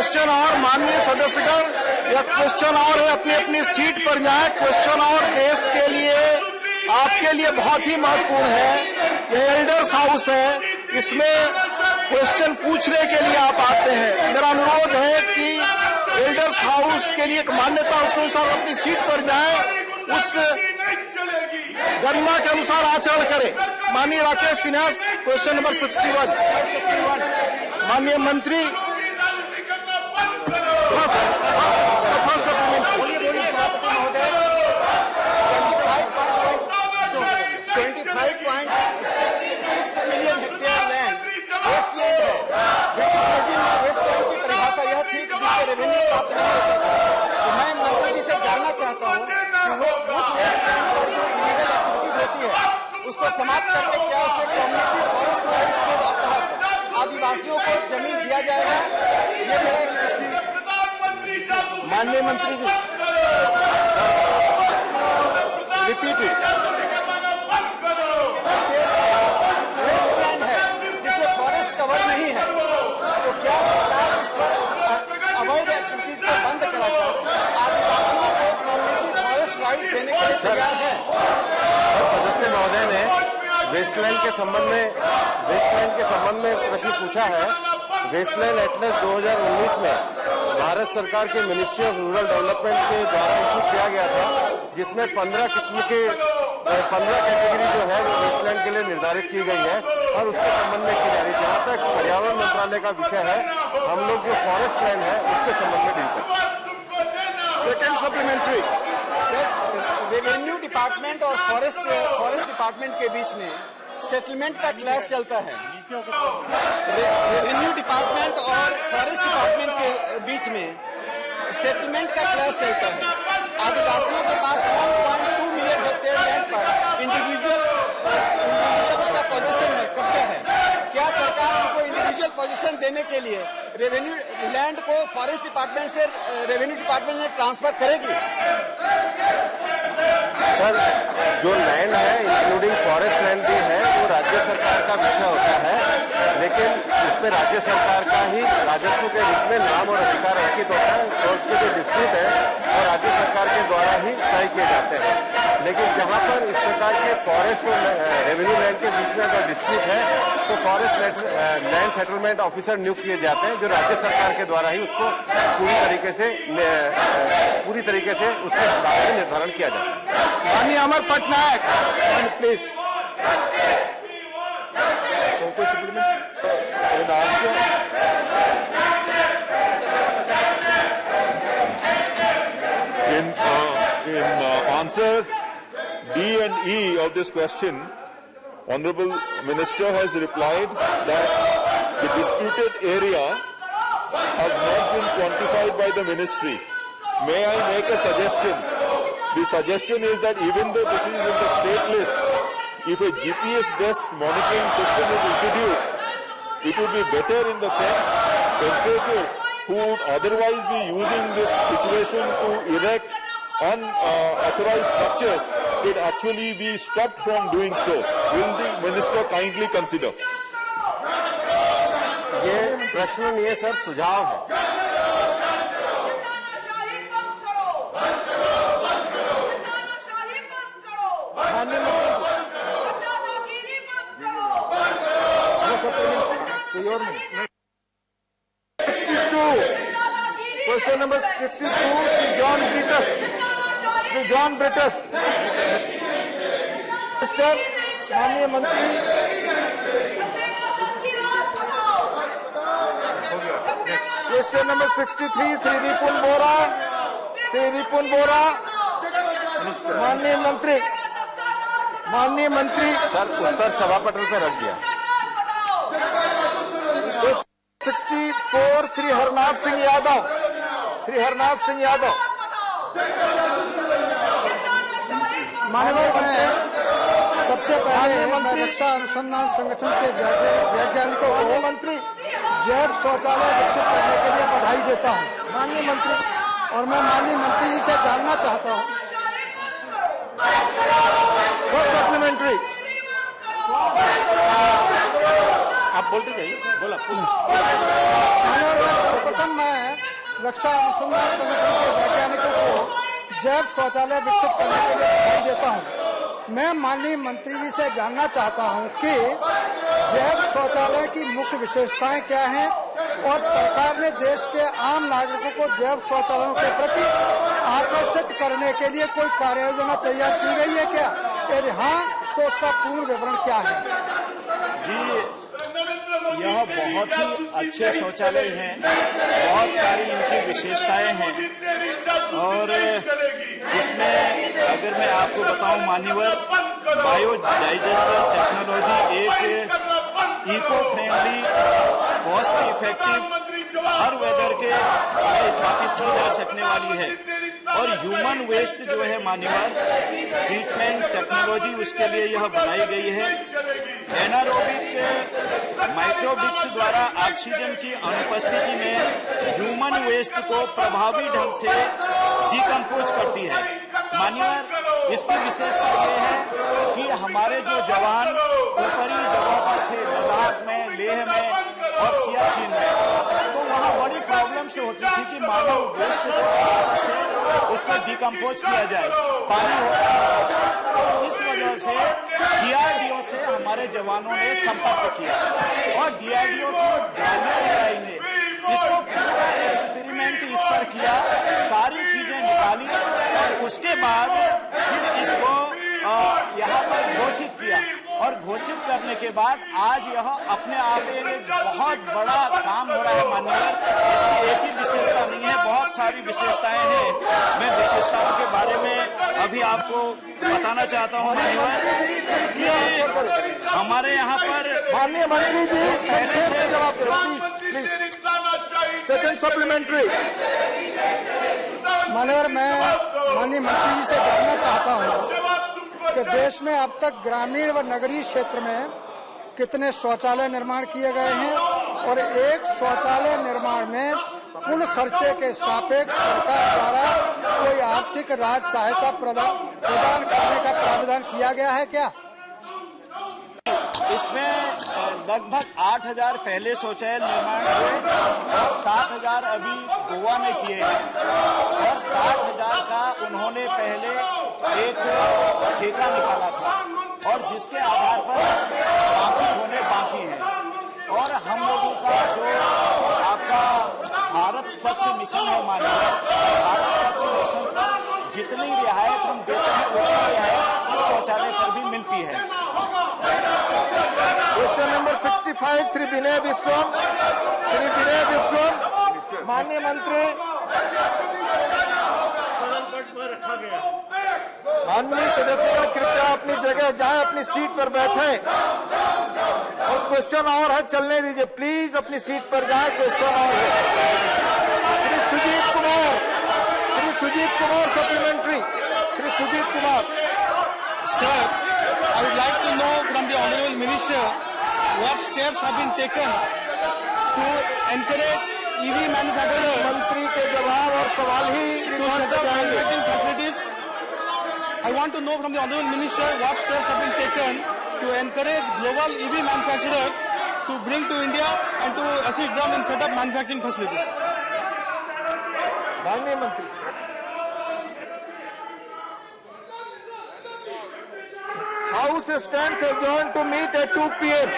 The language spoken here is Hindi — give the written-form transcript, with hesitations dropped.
क्वेश्चन और माननीय सदस्यगण, यह क्वेश्चन और है, अपनी अपनी सीट पर जाएं। क्वेश्चन और देश के लिए, आपके लिए बहुत ही महत्वपूर्ण है। यह एल्डर्स हाउस है, इसमें क्वेश्चन पूछने के लिए आप आते हैं। मेरा अनुरोध है कि एल्डर्स हाउस के लिए एक मान्यता, उसके अनुसार अपनी सीट पर जाएं, उस गरिमा के अनुसार आचरण करें। माननीय राकेश सिन्हा, क्वेश्चन नंबर 61। माननीय मंत्री, रेवेन्यू प्राप्त नहीं होता था। तो मैं मंत्री जी से जानना चाहता हूँ कि वो उस वेस्ट लैंड पर जो इलीगल एक्टिविटीज होती है उसको समाप्त करके क्या उसे कम्युनिटी फॉरेस्ट राइट्स के तहत आदिवासियों को जमीन दिया जाएगा? ये मेरा एक प्रश्न है। माननीय मंत्री जी, रिपीट वेस्ट लैंड है जिसमें फॉरेस्ट कवर नहीं है, तो क्या सरकार उस पर अवैध एक्टिविटीज को बंद कराकर आदिवासियों को कम्युनिटी फॉरेस्ट राइट्स देने के लिए तैयार है? सदस्य महोदय ने वेस्टलैंड के संबंध में प्रश्न पूछा है। वेस्टलैंड एटलस 2019 में भारत सरकार के मिनिस्ट्री ऑफ रूरल डेवलपमेंट के द्वारा इशू किया गया था, जिसमें 15 कैटेगरी जो है वो वेस्टलैंड के लिए निर्धारित की गई है और उसके संबंध में की जा रही है। जहाँ तक पर्यावरण मंत्रालय का विषय है, हम लोग जो फॉरेस्ट लैंड है उसके संबंध में डील करते हैं। Second supplementary. रेवेन्यू डिपार्टमेंट और फॉरेस्ट डिपार्टमेंट के बीच में सेटलमेंट का क्लैश चलता है। रेवेन्यू डिपार्टमेंट और फॉरेस्ट डिपार्टमेंट के बीच में सेटलमेंट का क्लैश चलता है। आदिवासियों के पास 1.2 मिलियन हेक्टेयर लैंड पर इंडिविजुअल का पोजीशन है, कब्जा है। क्या सरकार उनको इंडिविजुअल पोजीशन देने के लिए रेवेन्यू लैंड को फॉरेस्ट डिपार्टमेंट से रेवेन्यू डिपार्टमेंट में ट्रांसफर करेगी? सर, जो लैंड है इंक्लूडिंग फॉरेस्ट लैंड भी है वो राज्य सरकार का विषय होता है, लेकिन इसमें राज्य सरकार का ही राजस्व के रूप में नाम और अधिकार अंकित होता है और उसके जो डिस्प्यूट है वो राज्य सरकार के द्वारा ही तय किए जाते हैं। लेकिन जहाँ पर इस प्रकार के फॉरेस्ट और रेवेन्यू लैंड के बीच में अगर डिस्प्यूट है तो फॉरेस्ट लैंड सेटलमेंट ऑफिसर नियुक्त किए जाते हैं, जो राज्य सरकार के द्वारा ही उसको पूरी तरीके से उसके बारे में निर्धारण किया जाता है। माननीय Amar Patnaik, please. In answer D and E of this question, Honorable Minister has replied that the disputed area has not been quantified by the ministry. May I make a suggestion? The suggestion is that even though this is in the state list, if a GPS-based monitoring system is introduced, it would be better in the sense temperatures who would otherwise be using this situation to erect unauthorized structures could actually be stopped from doing so. Will the minister kindly consider? ये प्रश्न नहीं है सर, सुझाव है। Question number 62, John Brittas. माननीय मंत्री, क्वेश्चन नंबर 63, श्री रिपुन बोरा। माननीय मंत्री सर, उत्तर सभापटल पे रख दिया। 64, श्री हरनाथ सिंह यादव। माननीय सबसे पहले मैं रक्षा अनुसंधान संगठन के वैज्ञानिकों को मंत्री जैव शौचालय विकसित करने के लिए बधाई देता हूं। माननीय मंत्री, और मैं माननीय मंत्री जी से जानना चाहता हूं, सप्लीमेंट्री। आप बोलते जाइए, बोला। सर्वप्रथम मैं रक्षा अनुसंधान संगठन के वैज्ञानिकों को जैव शौचालय विकसित करने के लिए बधाई देता हूं। मैं माननीय मंत्री जी से जानना चाहता हूं कि जैव शौचालय की मुख्य विशेषताएं क्या हैं और सरकार ने देश के आम नागरिकों को जैव शौचालयों के प्रति आकर्षित करने के लिए कोई कार्य योजना तैयार की गई है क्या? यदि हाँ, तो उसका पूर्ण विवरण क्या है? जी, यह बहुत ही अच्छे शौचालय हैं, बहुत सारी इनकी विशेषताएं हैं और इसमें अगर मैं आपको बताऊं मान्यवर, बायोडाइजेस्टर टेक्नोलॉजी एक इको फ्रेंडली, कॉस्ट इफेक्टिव, हर वेदर के लिए स्थापित की जा सकने वाली है और ह्यूमन वेस्ट जो है मान्यवर ट्रीटमेंट टेक्नोलॉजी उसके लिए यह बनाई गई है। एनारोबिक माइक्रोबिक्स द्वारा ऑक्सीजन की अनुपस्थिति में ह्यूमन वेस्ट को प्रभावी ढंग से डिकम्पोज करती है। मान्यवर, इसकी विशेषता यह है कि हमारे जो जवान ऊपरी जगहों पर थे, लद्दाख में, लेह में और सियाचिन में, तो वहाँ बड़ी प्रॉब्लम से होती थी कि मानव वेस्ट को किस तरह से उसको डिकम्पोज किया जाए, पानी होता है। तो इस वजह से DRDO से हमारे जवानों ने संपर्क किया और DRDO की गालियां इकाई ने इसको पूरा एक्सपेरिमेंट इस पर किया, सारी चीजें निकाली और उसके बाद फिर इसको यहाँ पर घोषित किया और घोषित करने के बाद आज यह अपने आप में एक बहुत बड़ा काम हो रहा है। मान्यवर, इसकी एक ही विशेषता नहीं है, बहुत सारी विशेषताएं हैं। मैं विशेषताओं के बारे में अभी आपको बताना चाहता हूँ मान्यवर कि हमारे यहाँ पर माननीय मंत्री जी पहले से सेकंड सप्लीमेंट्री। मान्यवर, मैं माननीय मंत्री जी से जानना चाहता हूँ कि देश में अब तक ग्रामीण व नगरीय क्षेत्र में कितने शौचालय निर्माण किए गए हैं और एक शौचालय निर्माण में कुल खर्चे के सापेक्ष सरकार द्वारा कोई आर्थिक राज सहायता प्रदान करने का प्रावधान किया गया है क्या? इसमें लगभग 8,000 पहले शौचालय निर्माण हुए और 7,000 अभी गोवा में किए हैं और 60,000 का उन्होंने पहले एक ठेका निकाला था और जिसके आधार पर बाकी होने बाकी हैं। और हम लोगों का जो आपका भारत स्वच्छ मिशन है माननीय, भारत स्वच्छ मिशन पर जितनी रियायत हम देते हैं उतनी रियायत इस शौचालय पर भी मिलती है। क्वेश्चन नंबर 65 श्री विनय विश्वम। श्री विनय विश्वम, माननीय मंत्री। माननीय सदस्य कृपया अपनी जगह जाएं, अपनी सीट पर बैठें और क्वेश्चन और है, चलने दीजिए प्लीज, अपनी सीट पर जाएं, क्वेश्चन और है। Shri Sujit Kumar supplementary. Shri Sujit Kumar. Sir, I would like to know from the Honorable Minister what steps have been taken to encourage EV manufacturers मंत्री के जवाब और सवाल ही to set up manufacturing facilities. I want to know from the Honorable Minister what steps have been taken to encourage global EV manufacturers to bring to India and to assist them in set up manufacturing facilities. माननीय मंत्री। House stands adjourned to meet at 2 p.m.